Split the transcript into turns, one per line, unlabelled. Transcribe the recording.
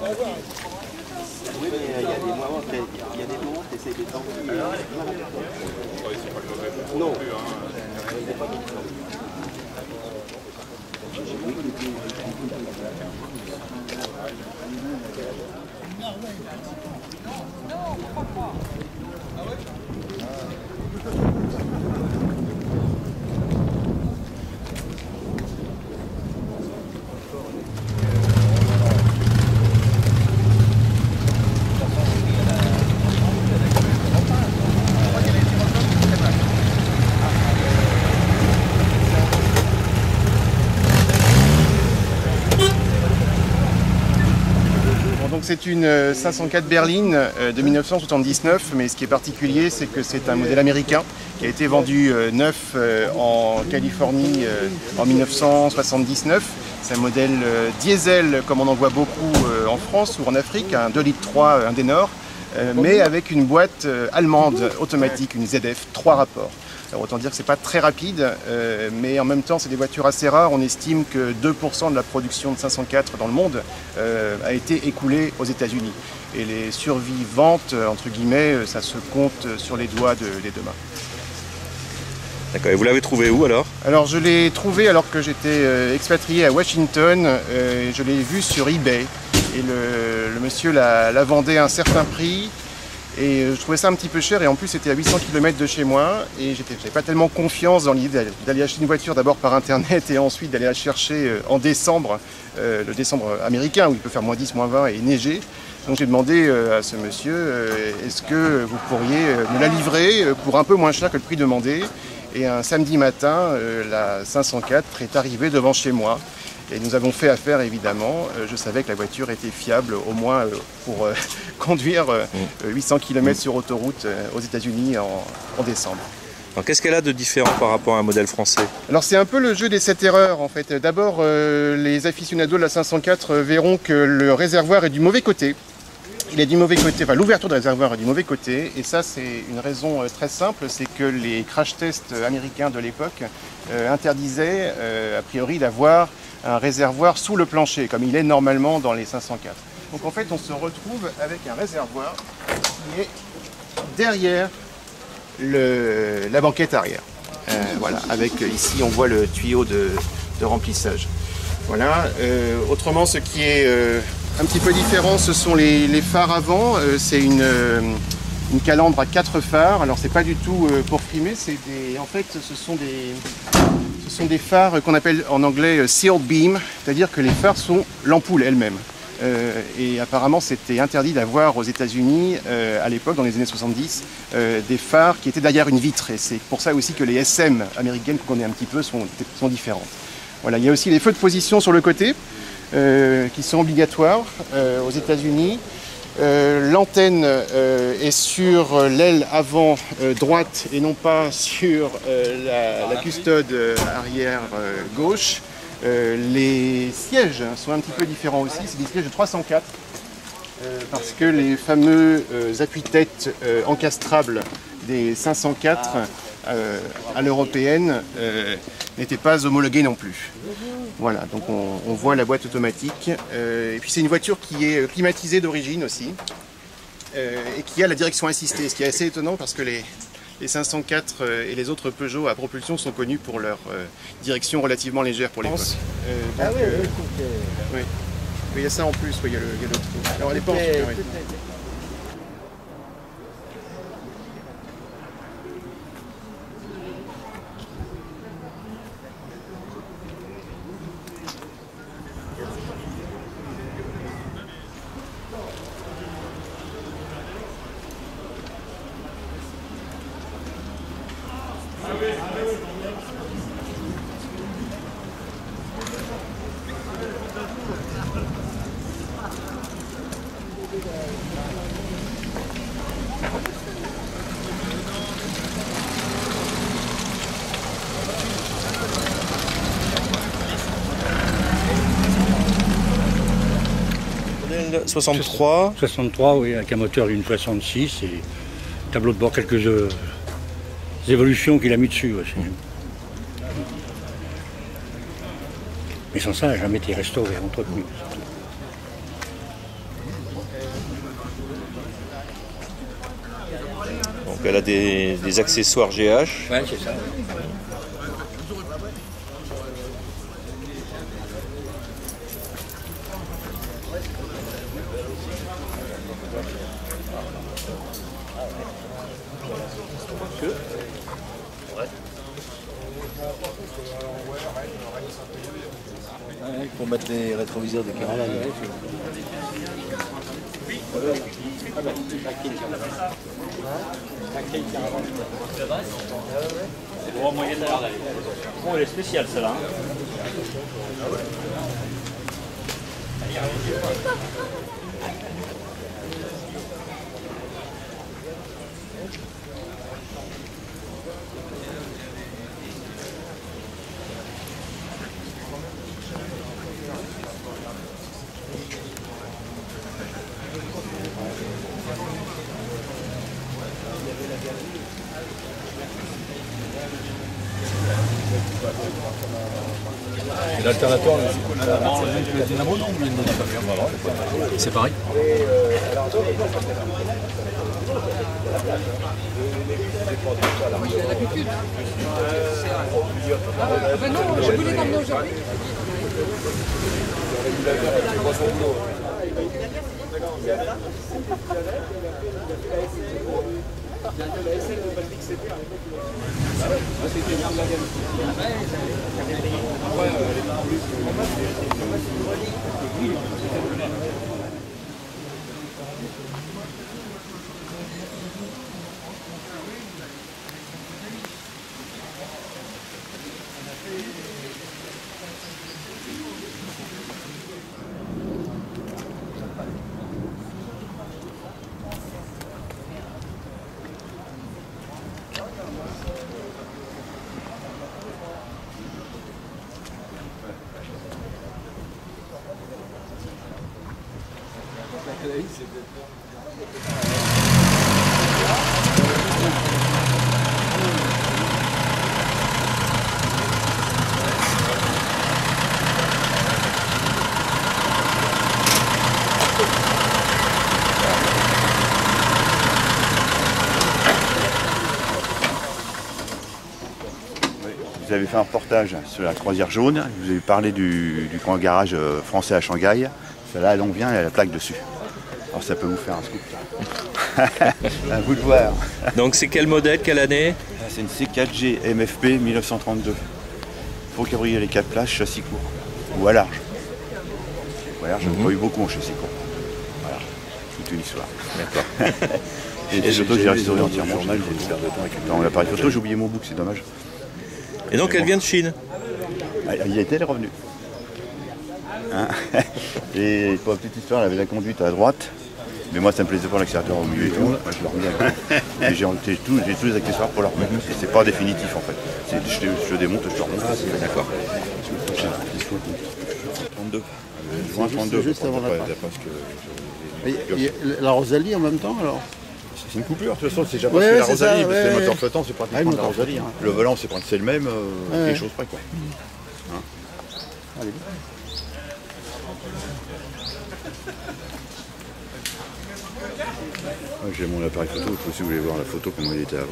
Oui, mais il y a des moments, tu essaies de t'enfuir. Non.
Donc c'est une 504 berline de 1979, mais ce qui est particulier, c'est que c'est un modèle américain qui a été vendu neuf en Californie en 1979. C'est un modèle diesel comme on en voit beaucoup en France ou en Afrique, un 2,3 litres Indenor, mais avec une boîte allemande automatique, une ZF, 3 rapports. Alors, autant dire que ce n'est pas très rapide, mais en même temps c'est des voitures assez rares. On estime que 2% de la production de 504 dans le monde a été écoulée aux États-Unis. Et les survivantes, entre guillemets, ça se compte sur les doigts des deux mains.
D'accord, et vous l'avez trouvé où alors?
Alors je l'ai trouvé alors que j'étais expatrié à Washington, je l'ai vu sur eBay. Et le monsieur la vendait à un certain prix. Et je trouvais ça un petit peu cher et en plus c'était à 800 km de chez moi et j'avais pas tellement confiance dans l'idée d'aller acheter une voiture d'abord par internet et ensuite d'aller la chercher en décembre, le décembre américain où il peut faire -10, -20 et neiger. Donc j'ai demandé à ce monsieur, est-ce que vous pourriez me la livrer pour un peu moins cher que le prix demandé? Et un samedi matin, la 504 est arrivée devant chez moi. Et nous avons fait affaire évidemment. Je savais que la voiture était fiable au moins pour conduire 800 km sur autoroute aux États-Unis en décembre.
Alors qu'est-ce qu'elle a de différent par rapport à un modèle français? Alors
c'est un peu le jeu des 7 erreurs en fait. D'abord les aficionados de la 504 verront que le réservoir est du mauvais côté. Il est du mauvais côté, enfin l'ouverture du réservoir est du mauvais côté, et ça c'est une raison très simple, c'est que les crash tests américains de l'époque interdisaient a priori d'avoir un réservoir sous le plancher, comme il est normalement dans les 504. Donc en fait on se retrouve avec un réservoir qui est derrière la banquette arrière. Voilà, avec ici on voit le tuyau de remplissage. Voilà, autrement ce qui est un petit peu différent, ce sont les phares avant. C'est une calandre à 4 phares. Alors c'est pas du tout pour frimer, en fait ce sont des phares qu'on appelle en anglais sealed beam, c'est-à-dire que les phares sont l'ampoule elle-même. Et apparemment c'était interdit d'avoir aux États-Unis à l'époque, dans les années 70, des phares qui étaient derrière une vitre. Et c'est pour ça aussi que les SM américaines qu'on connaît un petit peu sont différentes. Voilà, il y a aussi les feux de position sur le côté. Qui sont obligatoires aux États-Unis. L'antenne est sur l'aile avant droite et non pas sur la custode arrière gauche. Les sièges sont un petit peu différents aussi, c'est des sièges de 304 parce que les fameux appuis-têtes encastrables des 504 à l'européenne n'étaient pas homologués non plus. Voilà, donc on voit la boîte automatique. Et puis c'est une voiture qui est climatisée d'origine aussi et qui a la direction assistée, ce qui est assez étonnant parce que les 504 et les autres Peugeot à propulsion sont connus pour leur direction relativement légère pour l'époque. Oui. Il y a ça en plus, il y a le trou. Alors elle n'est pas en super, oui.
Modèle 63.
63, oui, avec un moteur d'une 66 et tableau de bord, quelques évolutions qu'il a mis dessus aussi. Mais sans ça, elle n'a jamais été restaurée, entretenu.
Donc elle a des accessoires GH.
Ouais, c'est ça.
Pour mettre les rétroviseurs des caravanes.
C'est droit moyen d'heure d'aller. Bon, elle est spéciale celle-là.
L'alternateur, le dynamo, non, c'est pareil.
L'habitude. Ben non, je voulais l'emmener aujourd'hui.
Vous avez fait un reportage sur la croisière jaune, vous avez parlé du grand garage français à Shanghai. Celle-là, elle en vient, elle a la plaque dessus. Alors ça peut vous faire un scoop. À vous de voir.
Donc c'est quel modèle, quelle année?
C'est une C4G MFP 1932. Faux cabriolet 4 places, châssis court. Ou à large. Ou à large, j'en ai pas eu beaucoup en châssis court. Voilà, toute une histoire.
D'accord.
Et des photos que j'ai restaurées entièrement. Dans l'appareil photo, j'ai oublié mon book, c'est dommage.
Et donc elle vient de Chine?
Il y était, elle est revenue. Hein. Et pour la petite histoire, elle avait la conduite à droite. Mais moi, ça me plaisait pas l'accélérateur au milieu et tout. Moi, je le remets à gauche. Et j'ai tous les accessoires pour la remettre. Et c'est pas définitif en fait. Je le démonte, je le remonte.
D'accord.
32. Juin 32.
Juste avant la la Rosalie en même temps alors?
C'est une coupure, de toute façon, c'est déjà
Ouais,
parce que la
c'est
Rosalie,
ça,
parce que
ouais,
le moteur
ouais.
flottant, c'est
Ah, le
pratiquement de la
moteur
Rosalie.
flottant.
Le volant, c'est le même,
Ouais.
quelque chose près quoi. Hein.
Allez.
J'ai mon appareil photo, si vous voulez voir la photo, comment il était avant.